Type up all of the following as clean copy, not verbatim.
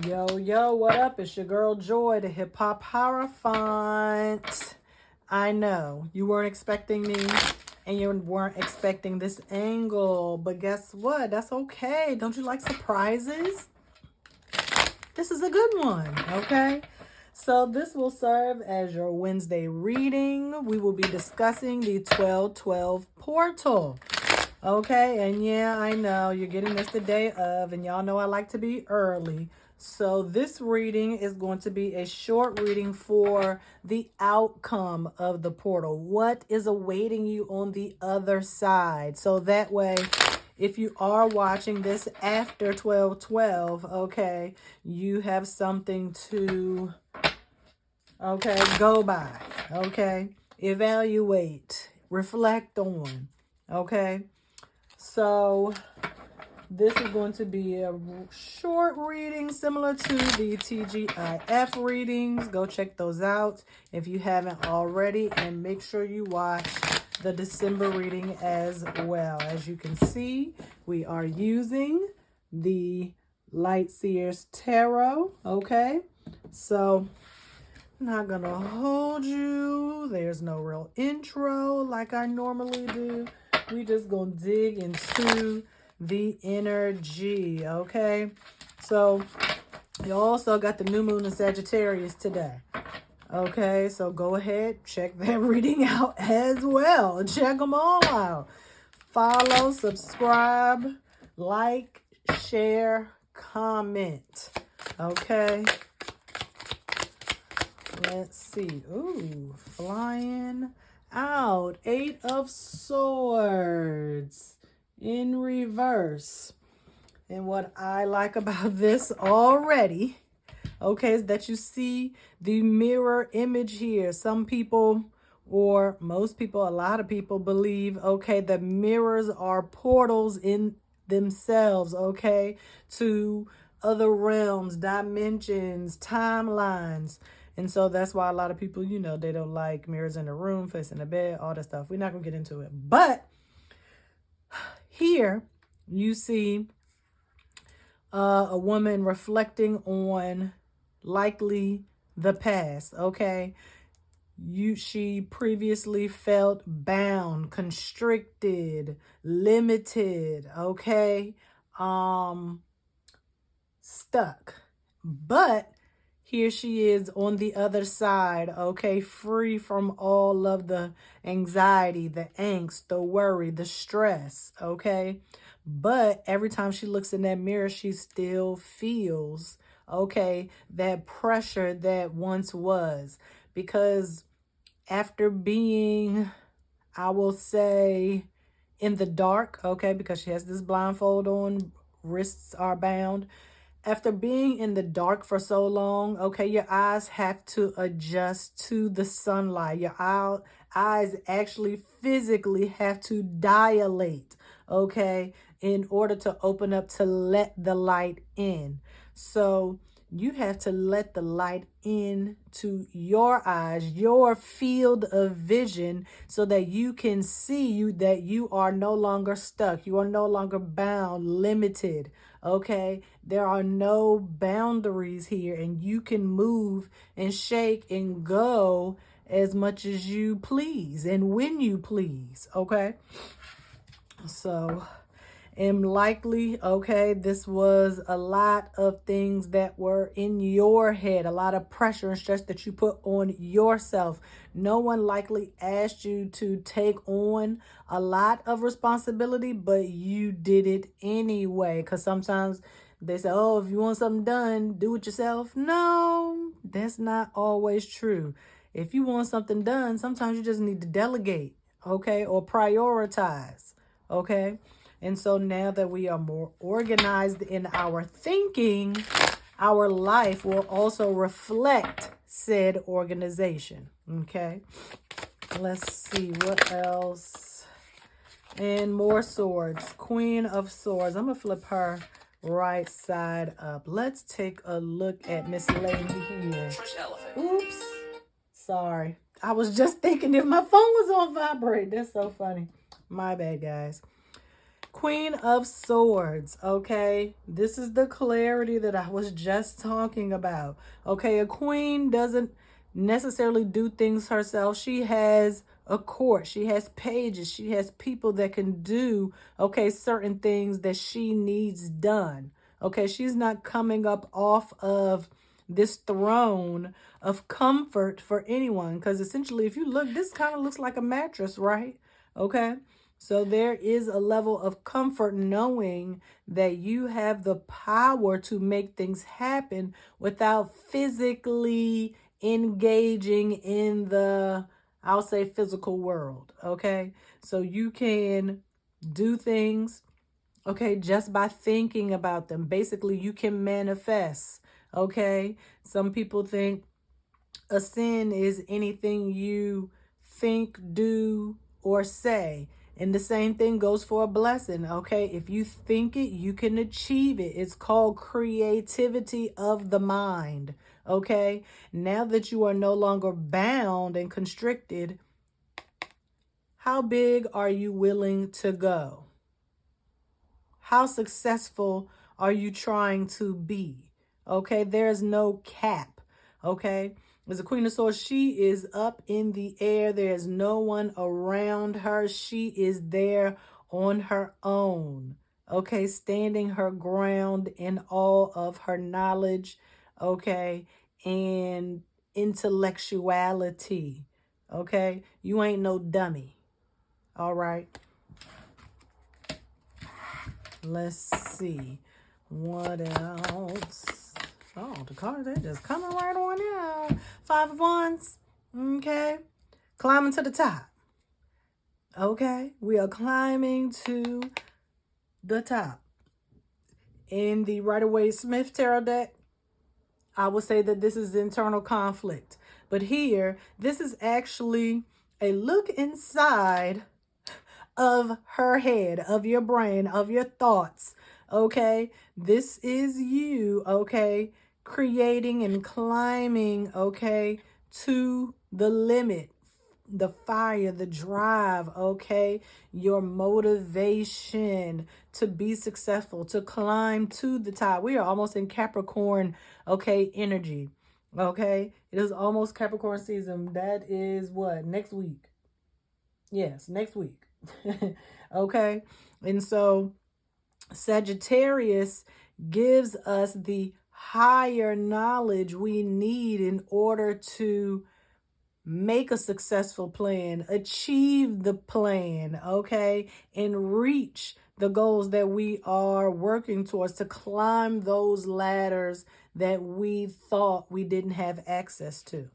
Yo, yo, what up? It's your girl Joy, the Hip Hop Hierophant. I know you weren't expecting me and you weren't expecting this angle, but guess what? That's okay. Don't you like surprises? This is a good one, okay? So this will serve as your Wednesday reading. We will be discussing the 12/12 portal. Okay, and yeah, I know you're getting this the day of, and y'all know I like to be early. So this reading is going to be a short reading for the outcome of the portal. What is awaiting you on the other side? So that way, if you are watching this after 12/12, okay, you have something to, okay, go by, okay, evaluate, reflect on, okay. So this is going to be a short reading similar to the TGIF readings. Go check those out if you haven't already, and make sure you watch the December reading as well. As you can see, we are using the Light Seers Tarot, okay? So I'm not gonna hold you. There's no real intro like I normally do. We just gonna dig into the energy, okay? So you also got the new moon in Sagittarius today, okay? So go ahead, check that reading out as well. Check them all out. Follow, subscribe, like, share, comment, okay? Let's see. Ooh, flying out. 8 of Swords in reverse. And what I like about this already, okay, is that you see the mirror image here. Some people, or most people, a lot of people believe, okay, that mirrors are portals in themselves, okay, to other realms, dimensions, timelines. And so that's why a lot of people, you know, they don't like mirrors in the room, facing the bed, all that stuff. We're not going to get into it. But here you see a woman reflecting on likely the past, okay? She previously felt bound, constricted, limited, okay? Stuck. But here she is on the other side, okay, free from all of the anxiety, the angst, the worry, the stress, okay? But every time she looks in that mirror, she still feels, okay, that pressure that once was. Because after being, I will say, in the dark, okay, because she has this blindfold on, wrists are bound. After being in the dark for so long, okay, your eyes have to adjust to the sunlight. Your eyes actually physically have to dilate, okay, in order to open up to let the light in. So you have to let the light in to your eyes, your field of vision, so that you can see that you are no longer stuck. You are no longer bound, limited. Okay, there are no boundaries here, and you can move and shake and go as much as you please and when you please. Okay, so am likely, okay, this was a lot of things that were in your head, a lot of pressure and stress that you put on yourself. No one likely asked you to take on a lot of responsibility, but you did it anyway. Because sometimes they say, oh, if you want something done, do it yourself. No, that's not always true. If you want something done, sometimes you just need to delegate, okay, or prioritize, okay? And so now that we are more organized in our thinking, our life will also reflect said organization. Okay, let's see what else. And more swords. Queen of Swords. I'm going to flip her right side up. Let's take a look at Miss Lady here. Oops. Sorry. I was just thinking if my phone was on vibrate. That's so funny. My bad, guys. Queen of Swords, okay? This is the clarity that I was just talking about. Okay, a queen doesn't necessarily do things herself. She has a court, she has pages, she has people that can do, okay, certain things that she needs done. Okay, she's not coming up off of this throne of comfort for anyone, because essentially, if you look, this kind of looks like a mattress, right? Okay, so there is a level of comfort knowing that you have the power to make things happen without physically engaging in the, I'll say, physical world. Okay, so you can do things, okay, just by thinking about them. Basically, you can manifest. Okay, some people think a sin is anything you think, do, or say. And the same thing goes for a blessing, okay? If you think it, you can achieve it. It's called creativity of the mind, okay? Now that you are no longer bound and constricted, how big are you willing to go? How successful are you trying to be? Okay, there's no cap, okay? As the Queen of Swords, she is up in the air. There's no one around her. She is there on her own, okay, standing her ground in all of her knowledge, okay, and intellectuality, okay? You ain't no dummy, all right? Let's see. What else? Oh, the cards, they're just coming right on out. 5 of Wands. Okay. Climbing to the top. Okay. We are climbing to the top. In the Rider-Waite-Smith Tarot deck, I would say that this is internal conflict. But here, this is actually a look inside of her head, of your brain, of your thoughts, okay? This is you, okay, creating and climbing, okay, to the limit, the fire, the drive, okay, your motivation to be successful, to climb to the top. We are almost in Capricorn, okay, energy, okay? It is almost Capricorn season. That is what? Next week. Yes, next week. Okay, and so Sagittarius gives us the higher knowledge we need in order to make a successful plan, achieve the plan, okay, and reach the goals that we are working towards, to climb those ladders that we thought we didn't have access to.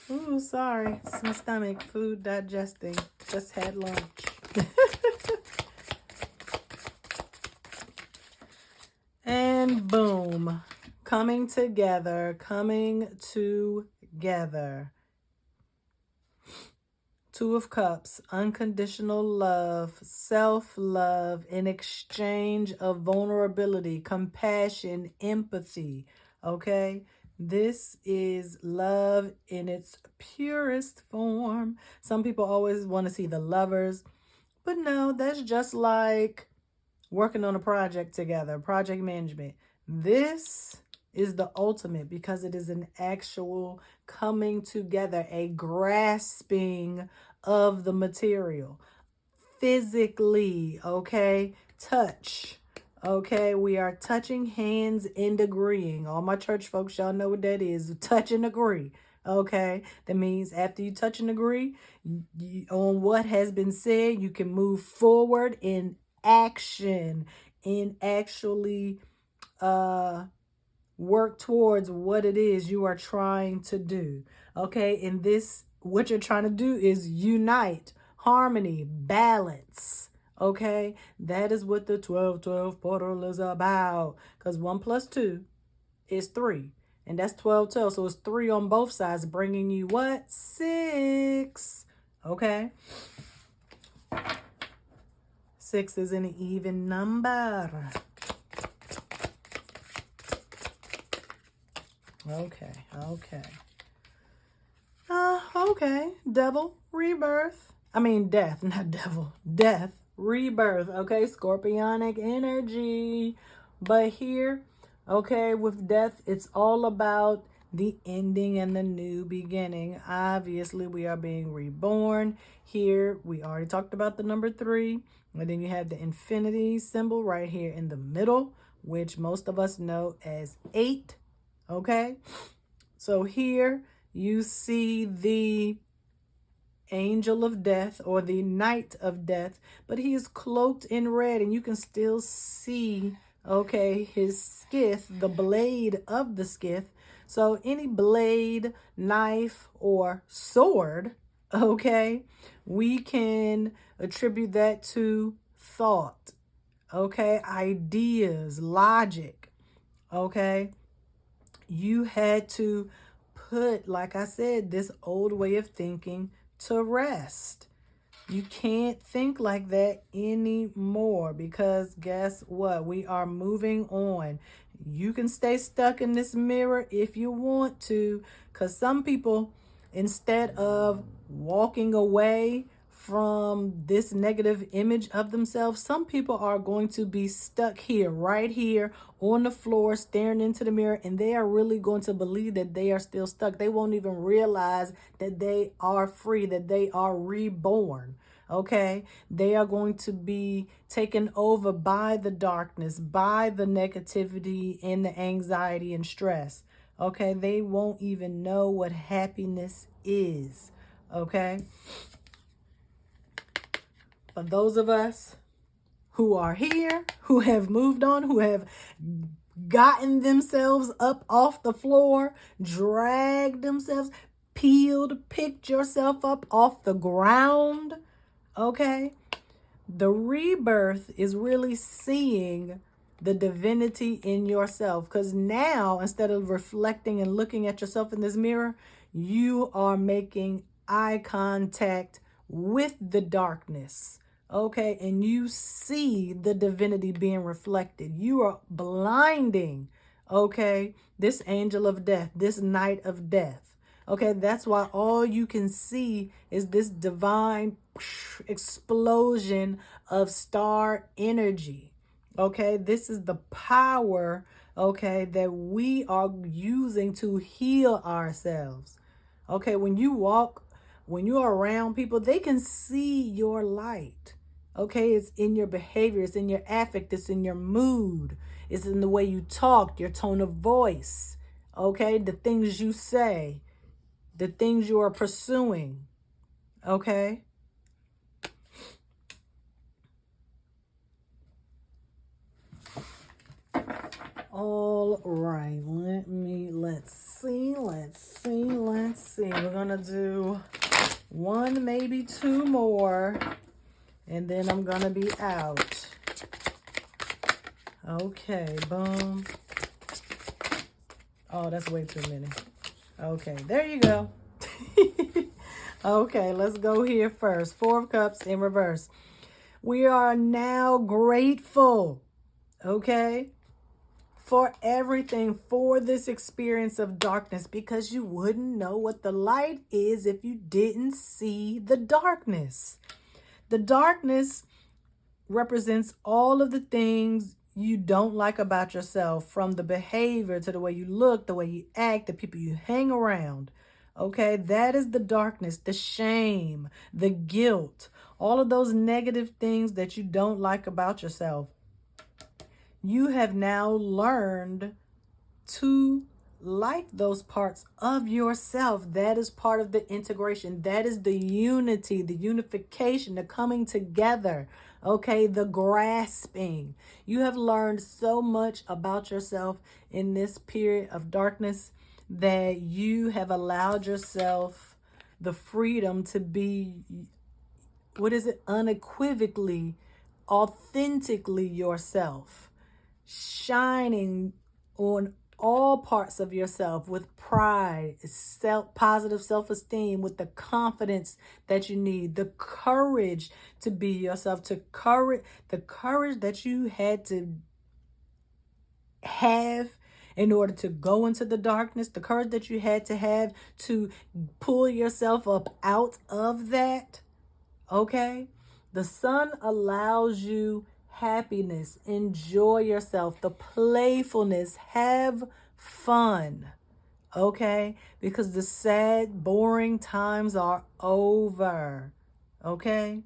Ooh, sorry. It's my stomach. Food digesting. Just had lunch. And boom. Coming together. Coming together. 2 of Cups. Unconditional love. Self-love. In exchange of vulnerability. Compassion. Empathy. Okay? This is love in its purest form. Some people always want to see the lovers, but no, that's just like working on a project together, project management. This is the ultimate because it is an actual coming together, a grasping of the material physically, okay? Touch. Okay, we are touching hands and agreeing. All my church folks, y'all know what that is. Touch and agree. Okay, that means after you touch and agree on what has been said, you can move forward in action and actually work towards what it is you are trying to do. Okay, and this, what you're trying to do is unite, harmony, balance. Okay, that is what the 12-12 portal is about. Because 1 + 2 is 3. And that's 12-12. So it's 3 on both sides, bringing you what? 6. Okay. 6 is an even number. Okay. Okay. Devil, rebirth. Death, not devil. Death, rebirth, okay? Scorpionic energy. But here, okay, with death, it's all about the ending and the new beginning. Obviously, we are being reborn. Here, we already talked about the number 3. And then you have the infinity symbol right here in the middle, which most of us know as 8, okay? So here, you see the angel of death or the knight of death, but he is cloaked in red, and you can still see, okay, his scythe, the blade of the scythe. So any blade, knife, or sword, okay, we can attribute that to thought, okay, ideas, logic, okay. You had to put, like I said, this old way of thinking to rest. You can't think like that anymore, because guess what? We are moving on. You can stay stuck in this mirror if you want to, because some people, instead of walking away from this negative image of themselves, some people are going to be stuck here, right here on the floor, staring into the mirror, and they are really going to believe that they are still stuck. They won't even realize that they are free, that they are reborn. Okay, they are going to be taken over by the darkness, by the negativity and the anxiety and stress. Okay, they won't even know what happiness is. Okay, for those of us who are here, who have moved on, who have gotten themselves up off the floor, dragged themselves, picked yourself up off the ground, okay? The rebirth is really seeing the divinity in yourself, because now, instead of reflecting and looking at yourself in this mirror, you are making eye contact with the darkness, okay? And you see the divinity being reflected. You are blinding, okay, this angel of death, this knight of death. Okay, that's why all you can see is this divine explosion of star energy. Okay, this is the power, okay, that we are using to heal ourselves. Okay, when you walk, when you are around people, they can see your light. Okay, it's in your behavior, it's in your affect, it's in your mood, it's in the way you talk, your tone of voice. Okay, the things you say, the things you are pursuing. Okay. All right, let's see. We're gonna do 1, maybe 2 more, and then I'm gonna be out. Okay, boom. Oh, that's way too many. Okay, there you go. Okay, let's go here first. 4 of Cups in reverse. We are now grateful, okay, for everything, for this experience of darkness, because you wouldn't know what the light is if you didn't see the darkness. The darkness represents all of the things you don't like about yourself, from the behavior to the way you look, the way you act, the people you hang around. Okay, that is the darkness, the shame, the guilt, all of those negative things that you don't like about yourself. You have now learned to like those parts of yourself. That is part of the integration. That is the unity, the unification, the coming together. Okay, the grasping. You have learned so much about yourself in this period of darkness that you have allowed yourself the freedom to be, unequivocally, authentically yourself, shining on all parts of yourself with pride, positive self-esteem, with the confidence that you need, the courage to be yourself, the courage that you had to have in order to go into the darkness, the courage that you had to have to pull yourself up out of that. Okay? The sun allows you happiness. Enjoy yourself. The playfulness. Have fun. Okay? Because the sad, boring times are over. Okay?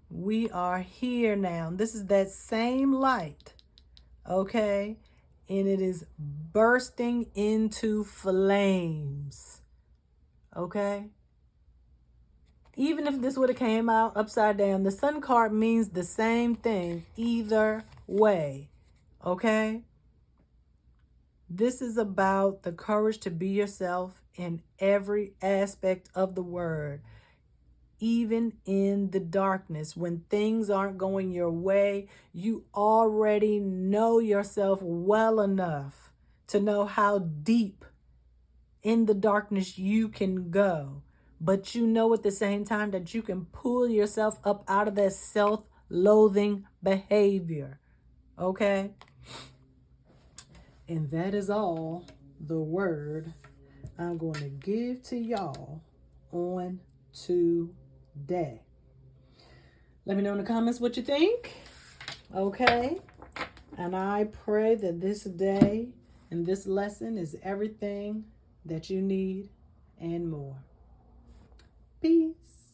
We are here now. This is that same light. Okay? And it is bursting into flames. Okay? Even if this would have came out upside down, the sun card means the same thing either way. Okay? This is about the courage to be yourself in every aspect of the word. Even in the darkness, when things aren't going your way, you already know yourself well enough to know how deep in the darkness you can go. But you know at the same time that you can pull yourself up out of that self-loathing behavior. Okay? And that is all the word I'm going to give to y'all on today. Let me know in the comments what you think. Okay? And I pray that this day and this lesson is everything that you need and more. Peace.